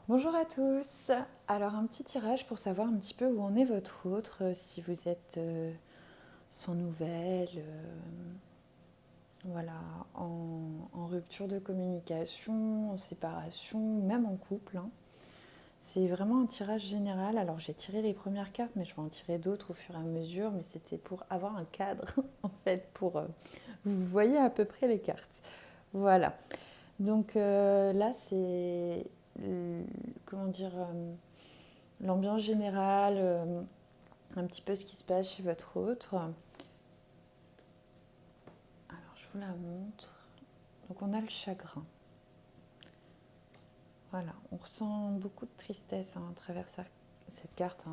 Bonjour à tous. Alors un petit tirage pour savoir un petit peu où en est votre autre, si vous êtes sans nouvelles, voilà, en rupture de communication, en séparation, même en couple, hein. C'est vraiment un tirage général. Alors j'ai tiré les premières cartes, mais je vais en tirer d'autres au fur et à mesure. Mais c'était pour avoir un cadre, en fait, pour vous voyez à peu près les cartes. Voilà. Donc là, c'est comment dire l'ambiance générale, un petit peu ce qui se passe chez votre autre. Alors, je vous la montre. Donc, on a le chagrin. Voilà, on ressent beaucoup de tristesse à travers cette carte.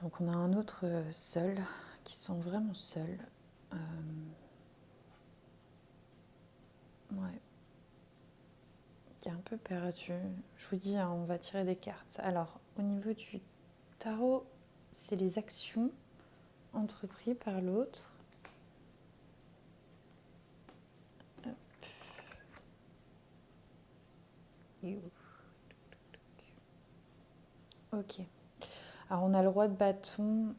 Donc, on a un autre seul, qui se sent vraiment seul. Euh, ouais, qui est un peu perdu. Je vous dis, hein, on va tirer des cartes. Alors, au niveau du tarot, c'est les actions entreprises par l'autre. Ok. Alors, on a le roi de bâton.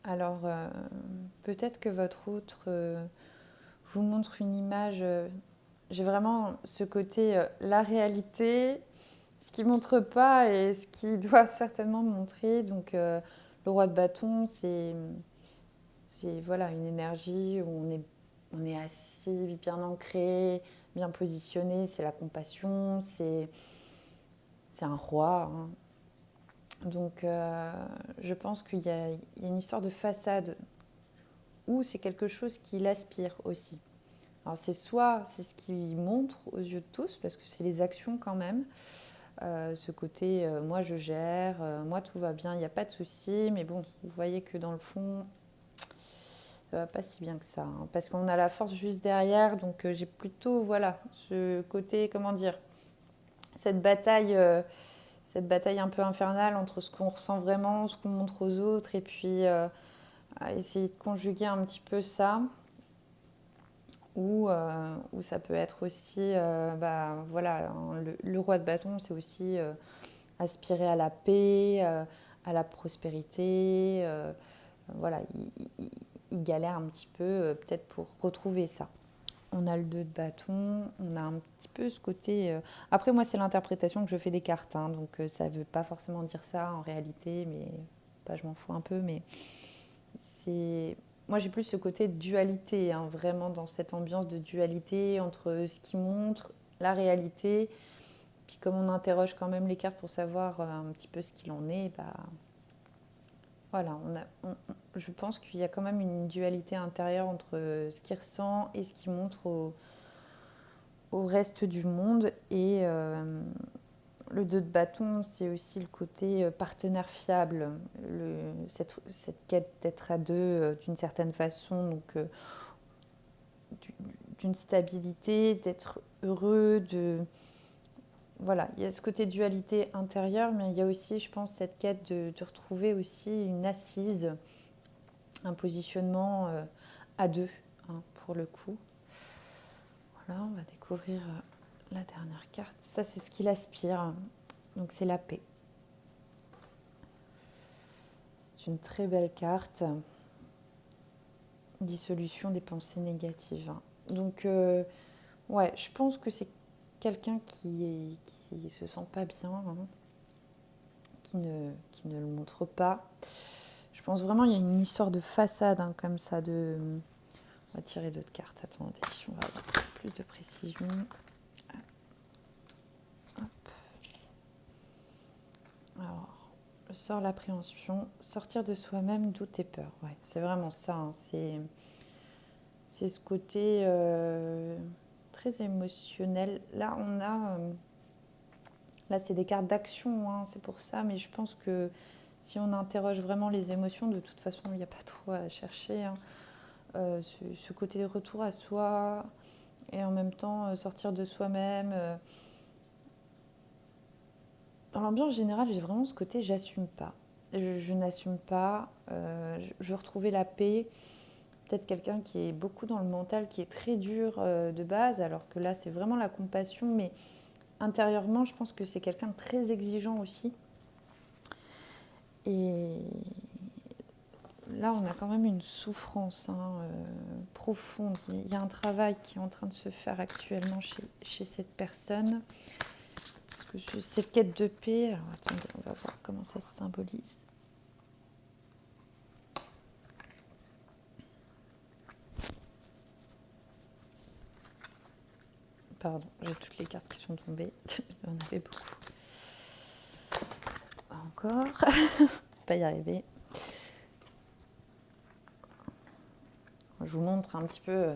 Alors, peut-être que votre autre vous montre une image. J'ai vraiment ce côté, la réalité, ce qui ne montre pas et ce qui doit certainement montrer. Donc, le roi de bâton, c'est voilà, une énergie où on est assis, bien ancré, bien positionné. C'est la compassion, c'est un roi, hein. Donc, je pense qu'il y a une histoire de façade ou c'est quelque chose qui l'aspire aussi. Alors c'est ce qui montre aux yeux de tous, parce que c'est les actions quand même, ce côté moi je gère, moi tout va bien, il n'y a pas de souci, mais bon, vous voyez que dans le fond, ça va pas si bien que ça, hein, parce qu'on a la force juste derrière, donc j'ai plutôt, voilà, ce côté, comment dire, cette bataille, euh, cette bataille un peu infernale entre ce qu'on ressent vraiment, ce qu'on montre aux autres, et puis à essayer de conjuguer un petit peu ça. Ou ça peut être aussi, voilà, hein, le roi de bâton, c'est aussi aspirer à la paix, à la prospérité. Voilà, il galère un petit peu peut-être pour retrouver ça. On a le 2 de bâton, on a un petit peu ce côté. Après, moi, c'est l'interprétation que je fais des cartes, hein, donc ça ne veut pas forcément dire ça en réalité, mais pas, je m'en fous un peu, mais c'est moi j'ai plus ce côté de dualité, hein, vraiment dans cette ambiance de dualité entre ce qui montre la réalité, puis comme on interroge quand même les cartes pour savoir un petit peu ce qu'il en est, bah voilà, je pense qu'il y a quand même une dualité intérieure entre ce qu'il ressent et ce qu'il montre au reste du monde. Et le 2 de bâton, c'est aussi le côté partenaire fiable, cette quête d'être à deux d'une certaine façon, donc d'une stabilité, d'être heureux, voilà, il y a ce côté dualité intérieure, mais il y a aussi, je pense, cette quête de retrouver aussi une assise, un positionnement à deux, hein, pour le coup. Voilà, on va découvrir la dernière carte. Ça, c'est ce qu'il aspire. Donc, c'est la paix. C'est une très belle carte. Dissolution des pensées négatives. Donc, ouais, je pense que c'est quelqu'un qui se sent pas bien, hein, qui ne le montre pas. Je pense vraiment qu'il y a une histoire de façade, hein, comme ça. On va tirer d'autres cartes. Attendez, on va avoir plus de précision. Hop. Alors, je sors l'appréhension, sortir de soi-même, doute et peur. Ouais, c'est vraiment ça, hein. C'est ce côté très émotionnel. Là, là, c'est des cartes d'action, hein, c'est pour ça, mais je pense que si on interroge vraiment les émotions, de toute façon, il n'y a pas trop à chercher, hein. Ce côté de retour à soi et en même temps sortir de soi-même. Dans l'ambiance générale, j'ai vraiment ce côté j'assume pas. Je n'assume pas. Je veux retrouver la paix. peut-être quelqu'un qui est beaucoup dans le mental, qui est très dur de base, alors que là, c'est vraiment la compassion, mais intérieurement, je pense que c'est quelqu'un de très exigeant aussi. Et là, on a quand même une souffrance profonde. Il y a un travail qui est en train de se faire actuellement chez cette personne. Parce que cette quête de paix, alors attendez, on va voir comment ça se symbolise. Pardon, j'ai toutes les cartes qui sont tombées. Il y en avait beaucoup. Encore. Pas y arriver. Je vous montre un petit peu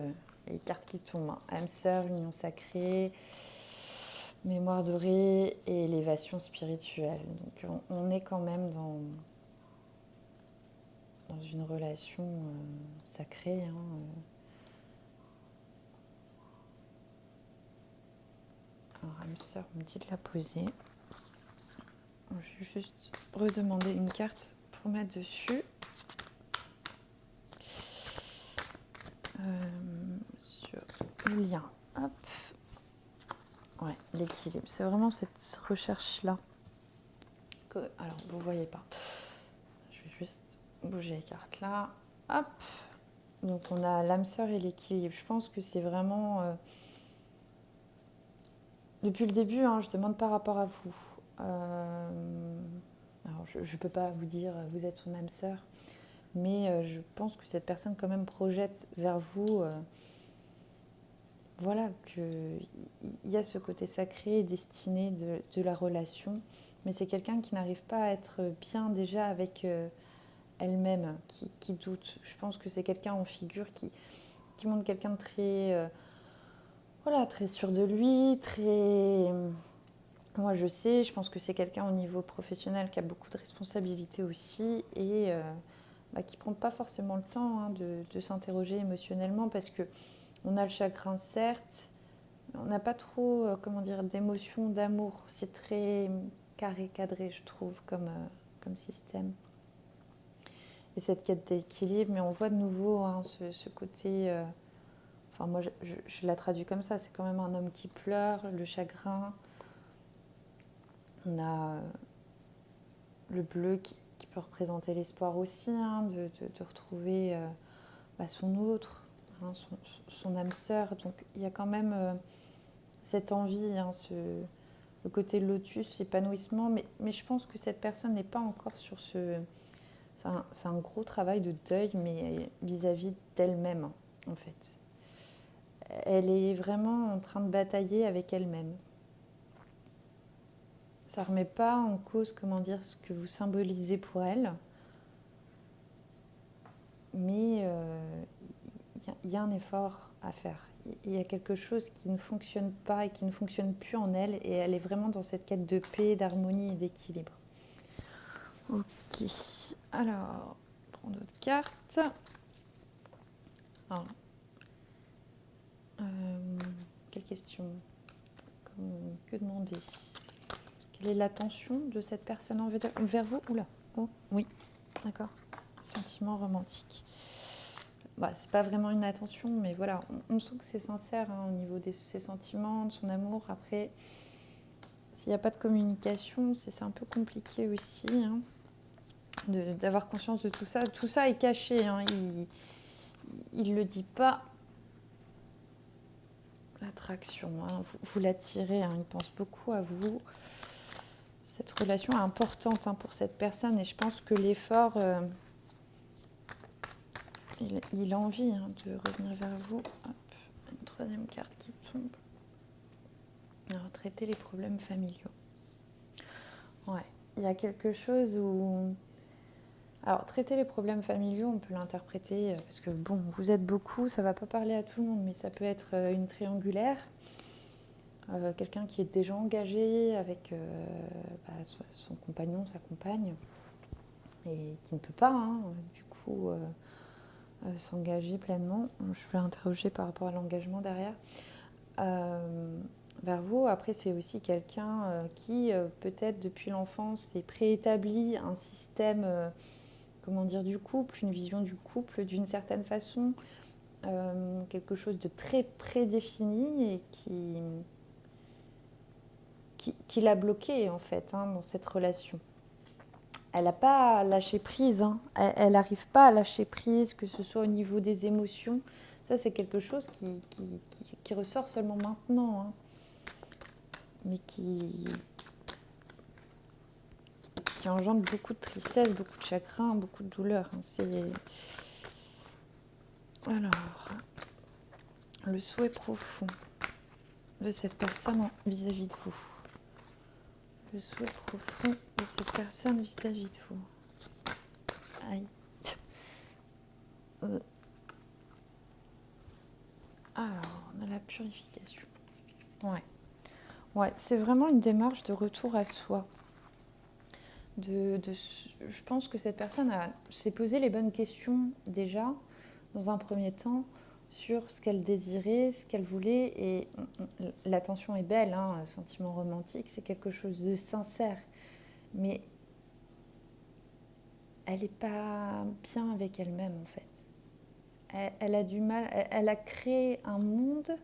les cartes qui tombent. Âme sœur, union sacrée, mémoire dorée et élévation spirituelle. Donc on est quand même dans une relation sacrée. Alors âme sœur me dit de la poser. Je vais juste redemander une carte pour mettre dessus. Sur le lien. Hop. Ouais, l'équilibre. C'est vraiment cette recherche-là. Alors, vous ne voyez pas. Je vais juste bouger les cartes là. Hop. Donc, on a l'âme sœur et l'équilibre. Je pense que c'est vraiment... Depuis le début, je demande par rapport à vous. Alors, je ne peux pas vous dire vous êtes son âme sœur, mais je pense que cette personne quand même projette vers vous... Voilà, qu'il y a ce côté sacré et destiné de la relation, mais c'est quelqu'un qui n'arrive pas à être bien déjà avec elle-même, qui doute. Je pense que c'est quelqu'un en figure qui montre quelqu'un de très, très sûr de lui, très... Moi je sais, je pense que c'est quelqu'un au niveau professionnel qui a beaucoup de responsabilités aussi et qui ne prend pas forcément le temps de s'interroger émotionnellement parce que on a le chagrin, certes, mais on n'a pas trop d'émotion, d'amour. C'est très carré, cadré, je trouve, comme système. Et cette quête d'équilibre, mais on voit de nouveau ce côté... moi, je la traduis comme ça. C'est quand même un homme qui pleure, le chagrin. On a le bleu qui peut représenter l'espoir aussi, de retrouver son autre. Son âme sœur. Donc il y a quand même cette envie, le côté lotus, épanouissement, mais je pense que cette personne n'est pas encore sur ce... C'est un gros travail de deuil, mais vis-à-vis d'elle-même, en fait. Elle est vraiment en train de batailler avec elle-même. Ça ne remet pas en cause, ce que vous symbolisez pour elle, mais y a un effort à faire. Il y a quelque chose qui ne fonctionne pas et qui ne fonctionne plus en elle, et elle est vraiment dans cette quête de paix, d'harmonie et d'équilibre. Ok, alors, prends d'autres cartes. Alors, quelle question? Que demander? Quelle est l'attention de cette personne envers vous? Oula, oh, oui, d'accord. Sentiment romantique. C'est pas vraiment une attention, mais voilà, on sent que c'est sincère au niveau de ses sentiments, de son amour. Après, s'il n'y a pas de communication, c'est un peu compliqué aussi d'avoir conscience de tout ça. Tout ça est caché, il le dit pas. L'attraction, vous l'attirez, il pense beaucoup à vous. Cette relation est importante pour cette personne et je pense que l'effort... Il a envie de revenir vers vous. Hop, une troisième carte qui tombe. Alors, traiter les problèmes familiaux. Ouais, il y a quelque chose où... Alors, traiter les problèmes familiaux, on peut l'interpréter, parce que vous êtes beaucoup, ça ne va pas parler à tout le monde, mais ça peut être une triangulaire. Quelqu'un qui est déjà engagé avec son compagnon, sa compagne, et qui ne peut pas, du coup... s'engager pleinement. Je vais interroger par rapport à l'engagement derrière. Vers vous, après, c'est aussi quelqu'un qui, peut-être depuis l'enfance, est préétabli un système comment dire, du couple, une vision du couple d'une certaine façon, quelque chose de très prédéfini et qui l'a bloquée en fait dans cette relation. Elle n'a pas lâché prise, elle n'arrive pas à lâcher prise, que ce soit au niveau des émotions. Ça, c'est quelque chose qui ressort seulement maintenant, mais qui engendre beaucoup de tristesse, beaucoup de chagrin, beaucoup de douleur. Alors, le souhait profond de cette personne vis-à-vis de vous. Le souhait profond de cette personne vis-à-vis de vous. Aïe. Alors, on a la purification. Ouais, c'est vraiment une démarche de retour à soi. Je pense que cette personne s'est posé les bonnes questions déjà, dans un premier temps, sur ce qu'elle désirait, ce qu'elle voulait. Et l'attention est belle, un sentiment romantique, c'est quelque chose de sincère. Mais elle n'est pas bien avec elle-même, en fait. Elle a du mal, elle a créé un monde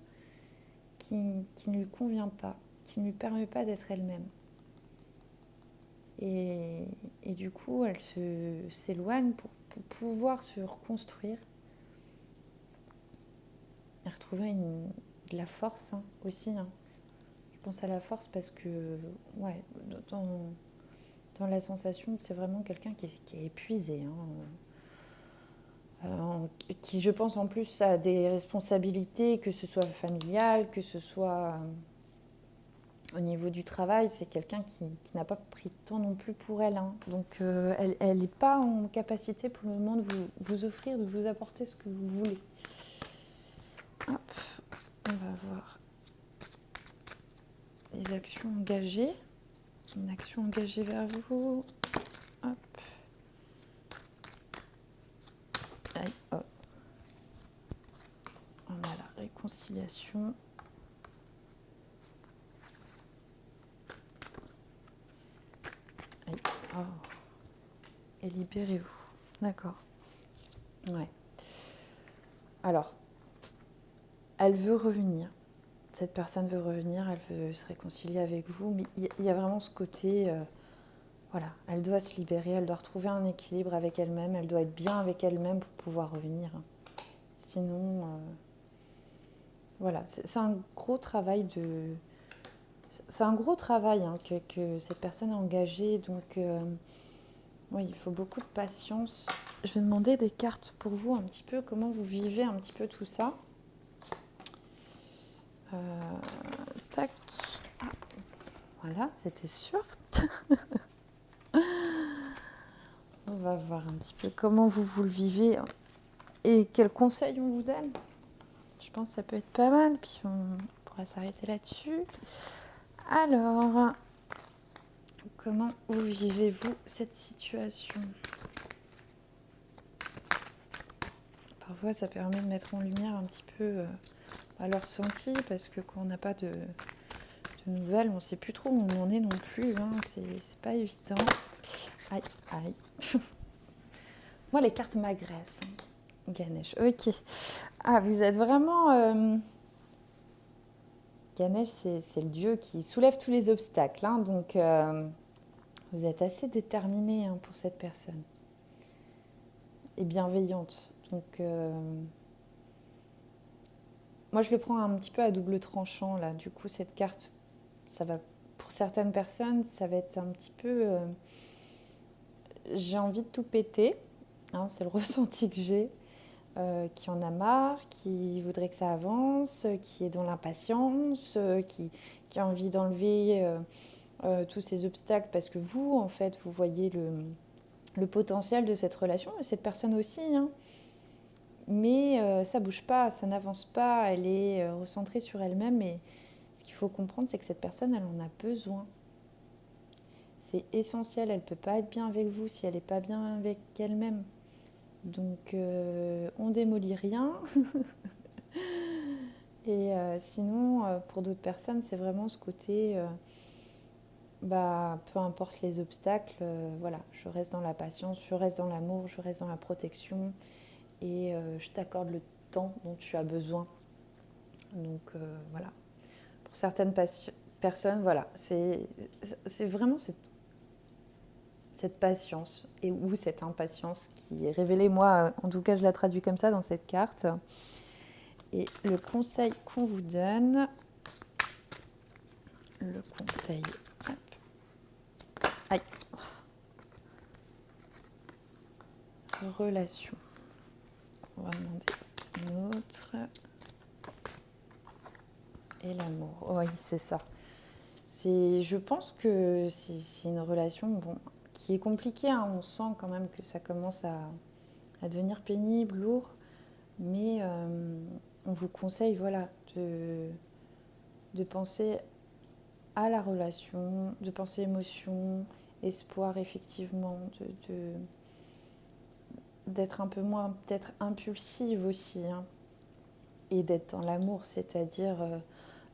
qui ne lui convient pas, qui ne lui permet pas d'être elle-même. Et du coup, elle s'éloigne pour pouvoir se reconstruire et retrouver de la force aussi. Je pense à la force parce que, dans la sensation, c'est vraiment quelqu'un qui est épuisé. Qui, je pense, en plus, a des responsabilités, que ce soit familiales, que ce soit au niveau du travail. C'est quelqu'un qui n'a pas pris de temps non plus pour elle. Donc, elle n'est pas en capacité pour le moment de vous offrir, de vous apporter ce que vous voulez. Hop, on va voir les actions engagées. Une action engagée vers vous. Hop. Aïe, hop. On a la réconciliation. Aïe. Oh. Et libérez-vous. D'accord. Ouais. Alors, elle veut revenir. Cette personne veut revenir, elle veut se réconcilier avec vous, mais il y a vraiment ce côté, voilà, elle doit se libérer, elle doit retrouver un équilibre avec elle-même, elle doit être bien avec elle-même pour pouvoir revenir. Sinon, voilà, c'est un gros travail que cette personne a engagé, donc oui, il faut beaucoup de patience. Je vais demander des cartes pour vous un petit peu, comment vous vivez un petit peu tout ça. Tac. Ah, voilà, c'était sûr. On va voir un petit peu comment vous le vivez et quels conseils on vous donne. Je pense que ça peut être pas mal, puis on pourra s'arrêter là-dessus. Alors, comment vous vivez-vous cette situation ? Parfois, ça permet de mettre en lumière un petit peu leur ressenti, parce que quand on n'a pas de nouvelles, on ne sait plus trop où on en est non plus. C'est pas évident. Aïe, aïe. Moi, les cartes m'agressent. Ganesh, ok. Ah, vous êtes vraiment... Ganesh, c'est le dieu qui soulève tous les obstacles. Donc, vous êtes assez déterminé pour cette personne. Et bienveillante. Donc, moi, je le prends un petit peu à double tranchant, là. Du coup, cette carte, ça va... Pour certaines personnes, ça va être un petit peu... j'ai envie de tout péter. C'est le ressenti que j'ai. Qui en a marre, qui voudrait que ça avance, qui est dans l'impatience, qui a envie d'enlever tous ces obstacles parce que vous, en fait, vous voyez le potentiel de cette relation, et cette personne aussi. Mais ça bouge pas, ça n'avance pas, elle est recentrée sur elle-même. Et ce qu'il faut comprendre, c'est que cette personne, elle en a besoin. C'est essentiel, elle ne peut pas être bien avec vous si elle n'est pas bien avec elle-même. Donc, on démolit rien. Et sinon, pour d'autres personnes, c'est vraiment ce côté peu importe les obstacles, voilà, je reste dans la patience, je reste dans l'amour, je reste dans la protection et je t'accorde le temps dont tu as besoin. Donc voilà. Pour certaines personnes, voilà, c'est vraiment cette patience ou cette impatience qui est révélée. Moi, en tout cas, je la traduis comme ça dans cette carte. Et le conseil qu'on vous donne, le conseil, hop, aïe, relation. On va demander une autre. Et l'amour, oui, c'est ça. Je pense que c'est une relation qui est compliquée. Hein. On sent quand même que ça commence à devenir pénible, lourd. Mais on vous conseille voilà, de penser à la relation, de penser émotion, espoir effectivement, d'être un peu moins peut-être impulsive aussi, hein, et d'être dans l'amour, c'est-à-dire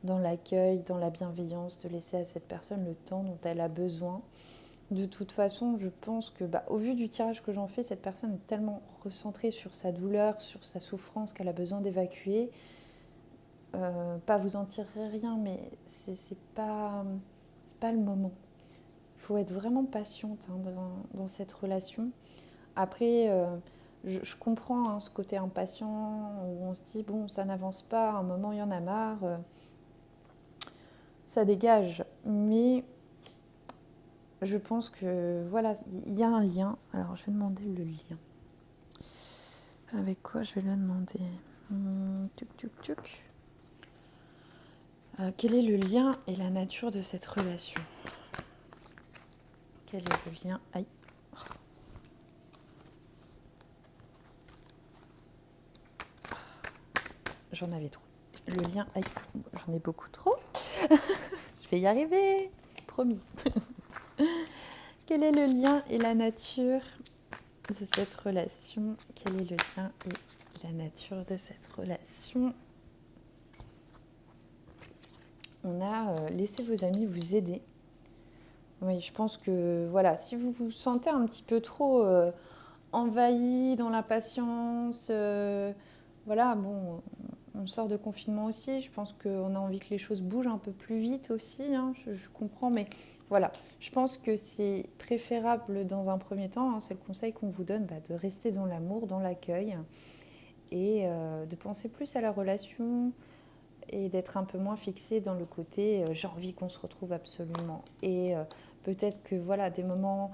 dans l'accueil, dans la bienveillance, de laisser à cette personne le temps dont elle a besoin. De toute façon, je pense que, au vu du tirage que j'en fais, cette personne est tellement recentrée sur sa douleur, sur sa souffrance qu'elle a besoin d'évacuer. Pas vous en tirerez rien, mais c'est pas le moment. Il faut être vraiment patiente hein, dans cette relation. Après, je comprends hein, ce côté impatient où on se dit bon, ça n'avance pas, à un moment il y en a marre, ça dégage. Mais je pense que voilà, il y a un lien. Alors je vais demander le lien. Avec quoi je vais le demander quel est le lien et la nature de cette relation? Quel est le lien? Aïe. J'en avais trop. Le lien, aïe, j'en ai beaucoup trop. Je vais y arriver, promis. Quel est le lien et la nature de cette relation? Quel est le lien et la nature de cette relation? On a laissé vos amis vous aider. Oui, je pense que voilà, si vous vous sentez un petit peu trop envahi dans l'impatience, voilà, bon, on sort de confinement aussi. Je pense qu'on a envie que les choses bougent un peu plus vite aussi. Hein, je comprends, mais voilà, je pense que c'est préférable dans un premier temps, hein, c'est le conseil qu'on vous donne, de rester dans l'amour, dans l'accueil et de penser plus à la relation et d'être un peu moins fixé dans le côté j'ai envie qu'on se retrouve absolument. Et peut-être que voilà, des moments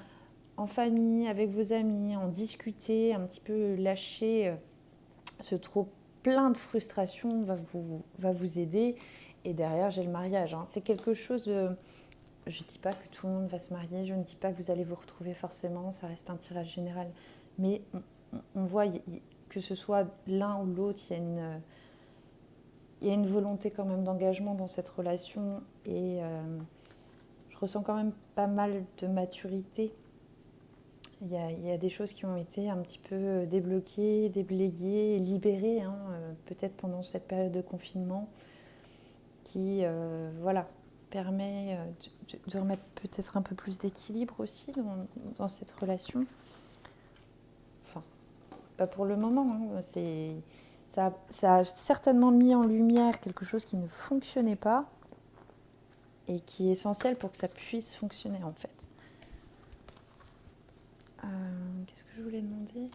en famille, avec vos amis, en discuter, un petit peu lâcher ce trop plein de frustration va vous aider. Et derrière, j'ai le mariage. Hein. C'est quelque chose... je ne dis pas que tout le monde va se marier, je ne dis pas que vous allez vous retrouver forcément, ça reste un tirage général. Mais on voit que ce soit l'un ou l'autre, il y a une volonté quand même d'engagement dans cette relation. Et je ressens quand même pas mal de maturité. Il y a des choses qui ont été un petit peu débloquées, déblayées, libérées, hein, peut-être pendant cette période de confinement, qui voilà, permet de remettre peut-être un peu plus d'équilibre aussi dans cette relation. Enfin, pas pour le moment. Hein, ça a certainement mis en lumière quelque chose qui ne fonctionnait pas et qui est essentiel pour que ça puisse fonctionner en fait. Qu'est-ce que je voulais demander ?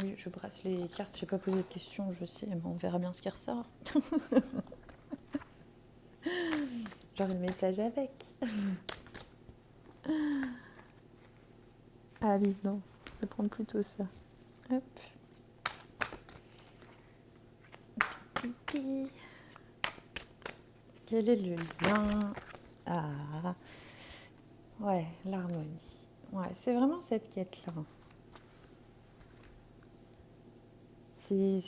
Oui, je brasse les cartes, j'ai pas posé de questions, je sais, mais on verra bien ce qui ressort. J'aurai le message avec. Ah oui, non, je vais prendre plutôt ça. Hop. Quel est le lien? Ah, ouais, l'harmonie. Ouais, c'est vraiment cette quête-là. C'est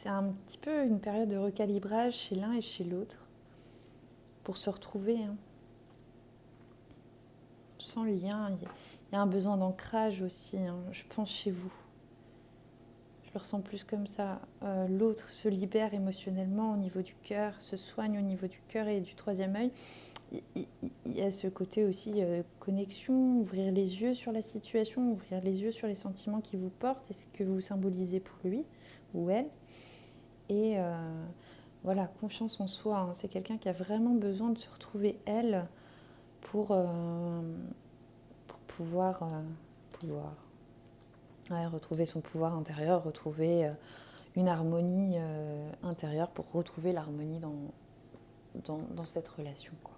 un petit peu une période de recalibrage chez l'un et chez l'autre pour se retrouver. Hein. Sans lien, il y a un besoin d'ancrage aussi, hein, je pense, chez vous. Je le ressens plus comme ça. L'autre se libère émotionnellement au niveau du cœur, se soigne au niveau du cœur et du troisième œil. Il y a ce côté aussi connexion, ouvrir les yeux sur la situation, ouvrir les yeux sur les sentiments qui vous portent et ce que vous symbolisez pour lui ou elle. Et voilà, confiance en soi, hein. C'est quelqu'un qui a vraiment besoin de se retrouver elle pour pouvoir retrouver son pouvoir intérieur, retrouver une harmonie intérieure pour retrouver l'harmonie dans cette relation, quoi.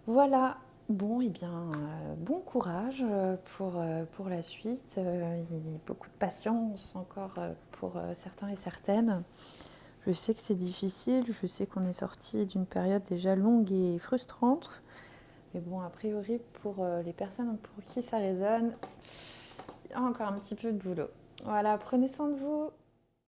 Voilà, bon, et bien, bon courage pour la suite. Il y a beaucoup de patience encore pour certains et certaines. Je sais que c'est difficile, je sais qu'on est sorti d'une période déjà longue et frustrante. Mais bon, a priori, pour les personnes pour qui ça résonne, il y a encore un petit peu de boulot. Voilà, prenez soin de vous.